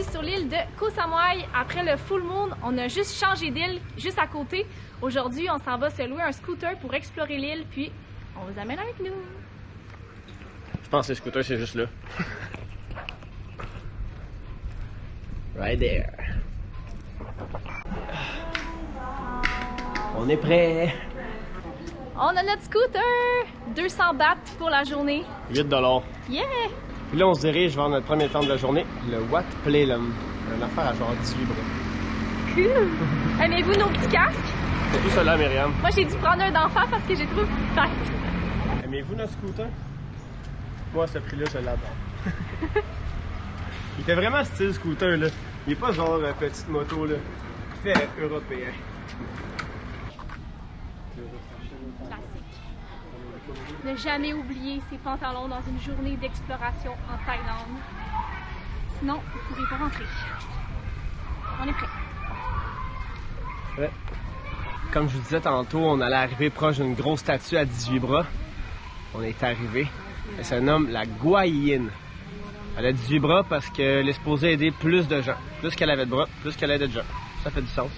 Sur l'île de Koh Samui. Après le full moon, on a juste changé d'île juste à côté. Aujourd'hui, on s'en va se louer un scooter pour explorer l'île, puis on vous amène avec nous. Je pense que le scooter, c'est juste là. Right there. On est prêt. On a notre scooter! 200 bahts pour la journée. 8 $. Yeah! Puis là, on se dirige vers notre premier temps de la journée, le Wat Play Lum. Une affaire à genre 18 bras. Cool! Aimez-vous nos petits casques? C'est tout cela, Myriam. Moi, j'ai dû prendre un d'enfant parce que j'ai trop petite tête. Aimez-vous notre scooter? Moi, à ce prix-là, je l'adore. Il fait vraiment style scooter, là. Il est pas genre petite moto, là. Il fait européen. Ne jamais oublier ses pantalons dans une journée d'exploration en Thaïlande. Sinon, vous ne pourrez pas rentrer. On est prêt. Ouais. Comme je vous disais tantôt, on allait arriver proche d'une grosse statue à 18 bras. On est arrivé. Elle se nomme la Gua Yin. Elle a 18 bras parce qu'elle est supposée aider plus de gens. Plus qu'elle avait de bras, plus qu'elle aide de gens. Ça fait du sens.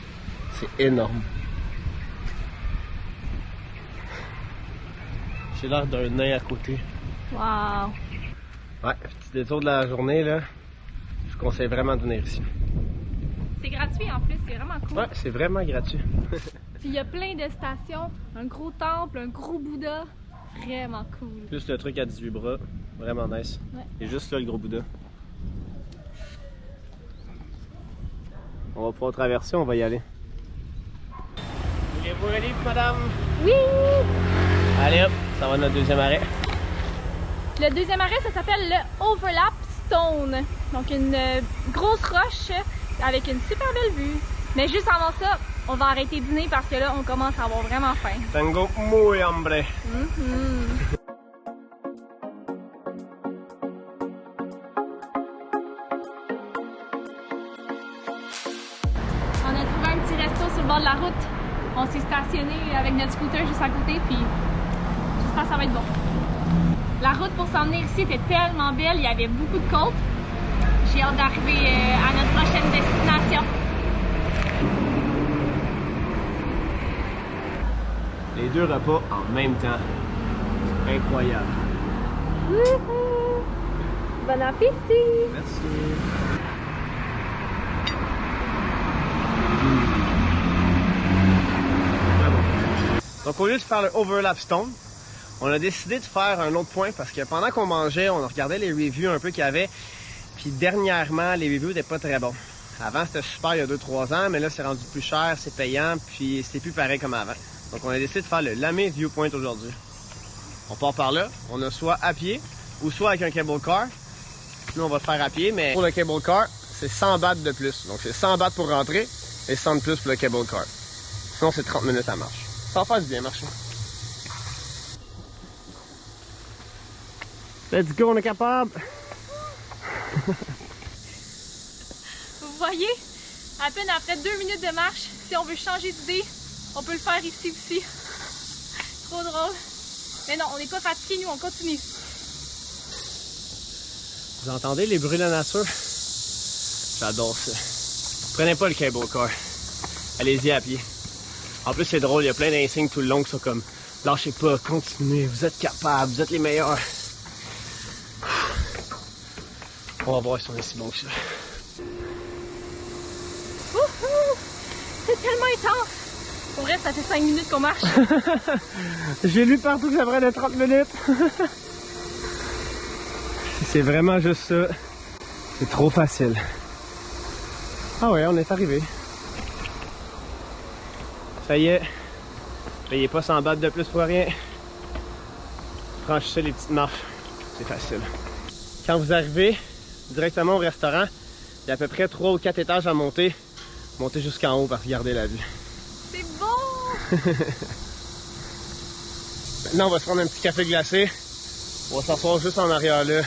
C'est énorme. J'ai l'air d'un nain à côté. Wow! Ouais, petit détour de la journée, là. Je vous conseille vraiment de venir ici. C'est gratuit en plus, c'est vraiment cool. Ouais, c'est vraiment gratuit. Puis il y a plein de stations, un gros temple, un gros Bouddha. Vraiment cool. Plus le truc à 18 bras. Vraiment nice. Ouais. Et juste là, le gros Bouddha. On va pouvoir traverser, on va y aller. Voulez-vous un livre, madame? Oui! Allez hop, ça va notre deuxième arrêt. Le deuxième arrêt, ça s'appelle le Overlap Stone. Donc une grosse roche avec une super belle vue. Mais juste avant ça, on va arrêter de dîner parce que là, on commence à avoir vraiment faim. Tengo muy hambre. On a trouvé un petit resto sur le bord de la route. On s'est stationné avec notre scooter juste à côté, puis j'espère que ça va être bon. La route pour s'en venir ici était tellement belle, il y avait beaucoup de côtes. J'ai hâte d'arriver à notre prochaine destination. Les deux repas en même temps. C'est incroyable. Wouhou! Bon appétit! Merci. Donc au lieu de faire le Overlap Stone, on a décidé de faire un autre point parce que pendant qu'on mangeait, on regardait les reviews un peu qu'il y avait. Puis dernièrement, les reviews n'étaient pas très bons. Avant, c'était super il y a 2-3 ans, mais là, c'est rendu plus cher, c'est payant, puis c'est plus pareil comme avant. Donc on a décidé de faire le Lame Viewpoint aujourd'hui. On part par là, on a soit à pied ou soit avec un cable car. Nous, on va le faire à pied, mais pour le cable car, c'est 100 bahts de plus. Donc c'est 100 bahts pour rentrer et 100 de plus pour le cable car. Sinon, c'est 30 minutes à marche. Ça va faire du bien marcher. Let's go, on est capable! Vous voyez, à peine après 2 minutes de marche, si on veut changer d'idée, on peut le faire ici aussi. Trop drôle. Mais non, on n'est pas fatigué, nous, on continue. Vous entendez les bruits de la nature? J'adore ça. Prenez pas le cable car. Allez-y à pied. En plus, c'est drôle, il y a plein d'insignes tout le long qui sont comme lâchez pas, continuez, vous êtes capables, vous êtes les meilleurs. On va voir si on est si bon que ça. Wouhou! C'est tellement intense! Pour vrai, ça fait 5 minutes qu'on marche. J'ai lu partout que ça prenait 30 minutes. C'est vraiment juste ça. C'est trop facile. Ah ouais, on est arrivé. Ça y est. Payez pas 100 bahts de plus pour rien. Franchissez les petites marches. C'est facile. Quand vous arrivez directement au restaurant, il y a à peu près 3 ou 4 étages à monter. Montez jusqu'en haut pour regarder la vue. C'est bon! Maintenant, on va se prendre un petit café glacé. On va s'asseoir juste en arrière là.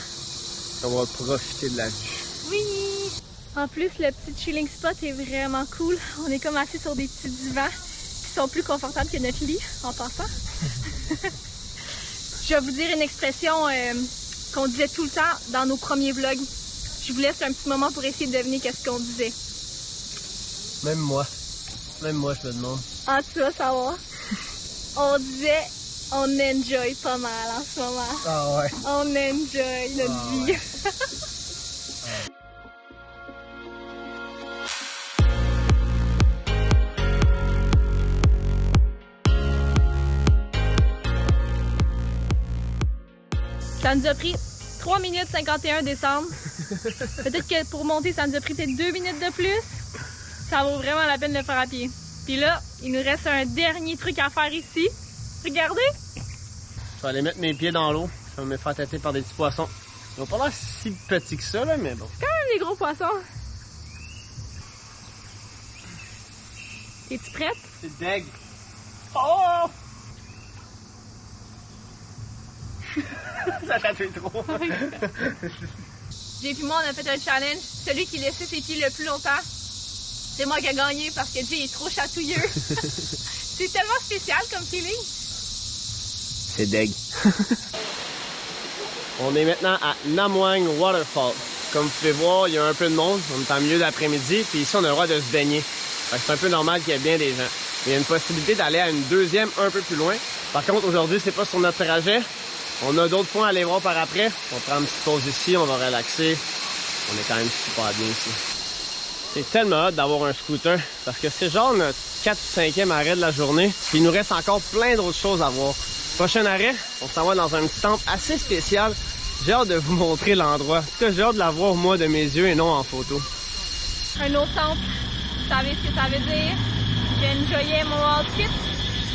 On va profiter de la vue. Oui! En plus, le petit chilling spot est vraiment cool. On est comme assis sur des petits divans qui sont plus confortables que notre lit, en passant. Je vais vous dire une expression qu'on disait tout le temps dans nos premiers vlogs. Je vous laisse un petit moment pour essayer de deviner qu'est-ce qu'on disait. Même moi, je me demande. Ah, tu vas savoir. On disait, on enjoy pas mal en ce moment. Ah ouais. On enjoy notre vie. Ouais. Ça nous a pris 3 minutes 51 décembre. Peut-être que pour monter, ça nous a pris peut-être 2 minutes de plus. Ça vaut vraiment la peine de le faire à pied. Puis là, il nous reste un dernier truc à faire ici. Regardez! Je vais aller mettre mes pieds dans l'eau. Je vais me faire têter par des petits poissons. Ils vont pas l'air si petits que ça, là, mais bon. C'est quand même des gros poissons. Es-tu prête? C'est deg. Oh! Ça chatouille trop. Jay et moi, on a fait un challenge. Celui qui laissait ses pieds le plus longtemps, c'est moi qui ai gagné parce que Jay est trop chatouilleux. C'est tellement spécial comme feeling. C'est deg. On est maintenant à Nam Wang Waterfall. Comme vous pouvez voir, il y a un peu de monde. On est en milieu d'après-midi. Puis ici, on a le droit de se baigner. C'est un peu normal qu'il y ait bien des gens. Il y a une possibilité d'aller à une deuxième un peu plus loin. Par contre, aujourd'hui, c'est pas sur notre trajet. On a d'autres points à aller voir par après. On prend une petite pause ici, on va relaxer. On est quand même super bien ici. C'est tellement hâte d'avoir un scooter parce que c'est genre notre 4 ou 5e arrêt de la journée. Puis il nous reste encore plein d'autres choses à voir. Prochain arrêt, on s'en va dans un petit temple assez spécial. J'ai hâte de vous montrer l'endroit. En tout cas, j'ai hâte de la voir moi de mes yeux et non en photo. Un autre temple, vous savez ce que ça veut dire. J'ai enjoyé mon outfit,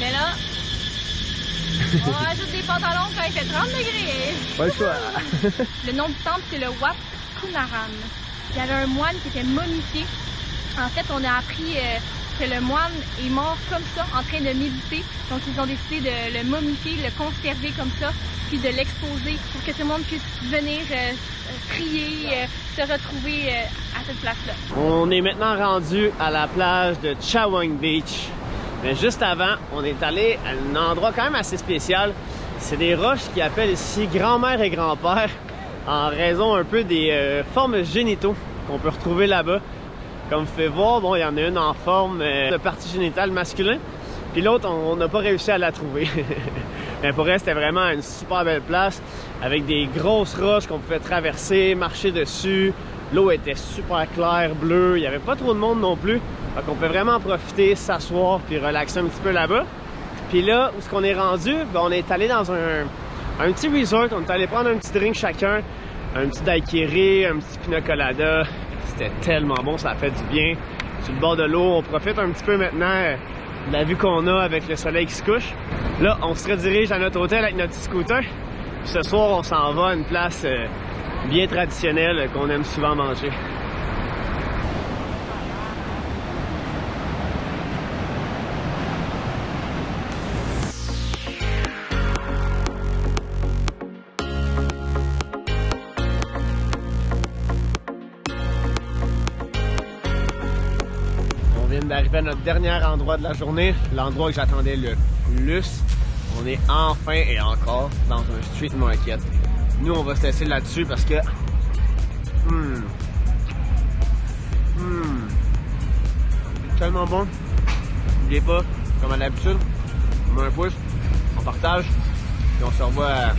mais là, on rajoute des pantalons quand il fait 30 degrés. Pas le choix. Le nom du temple, c'est le Wat Kunaran. Il y avait un moine qui était momifié. En fait, on a appris que le moine est mort comme ça, en train de méditer. Donc, ils ont décidé de le momifier, le conserver comme ça, puis de l'exposer pour que tout le monde puisse venir prier, se retrouver à cette place-là. On est maintenant rendu à la plage de Chaweng Beach. Mais juste avant, on est allé à un endroit quand même assez spécial. C'est des roches qui appellent ici grand-mère et grand-père en raison un peu des formes génitaux qu'on peut retrouver là-bas. Comme vous pouvez voir, bon, il y en a une en forme de partie génitale masculin, puis l'autre, on n'a pas réussi à la trouver. Mais pour elle, c'était vraiment une super belle place avec des grosses roches qu'on pouvait traverser, marcher dessus. L'eau était super claire, bleue, il n'y avait pas trop de monde non plus. Donc on peut vraiment en profiter, s'asseoir puis relaxer un petit peu là-bas. Puis là, où est-ce qu'on est rendu? Ben, on est allé dans un petit resort, on est allé prendre un petit drink chacun, un petit daiquiri, un petit pina colada. C'était tellement bon, ça a fait du bien. Sur le bord de l'eau, on profite un petit peu maintenant de la vue qu'on a avec le soleil qui se couche. Là, on se redirige à notre hôtel avec notre petit scooter. Puis ce soir, on s'en va à une place bien traditionnelle qu'on aime souvent manger. On vient d'arriver à notre dernier endroit de la journée, l'endroit que j'attendais le plus. On est enfin et encore dans un street market. Nous, on va se laisser là-dessus parce que... tellement bon. N'oubliez pas, comme à l'habitude, on met un pouce, on partage, et on se revoit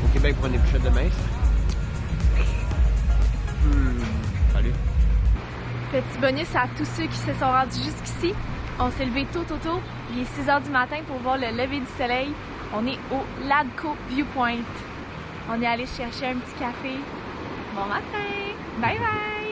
au Québec pour une épluchette de maïs. Salut! Petit bonus à tous ceux qui se sont rendus jusqu'ici. On s'est levé tôt. Il est 6 h du matin pour voir le lever du soleil. On est au Ladco Viewpoint. On est allé chercher un petit café. Bon matin! Bye bye!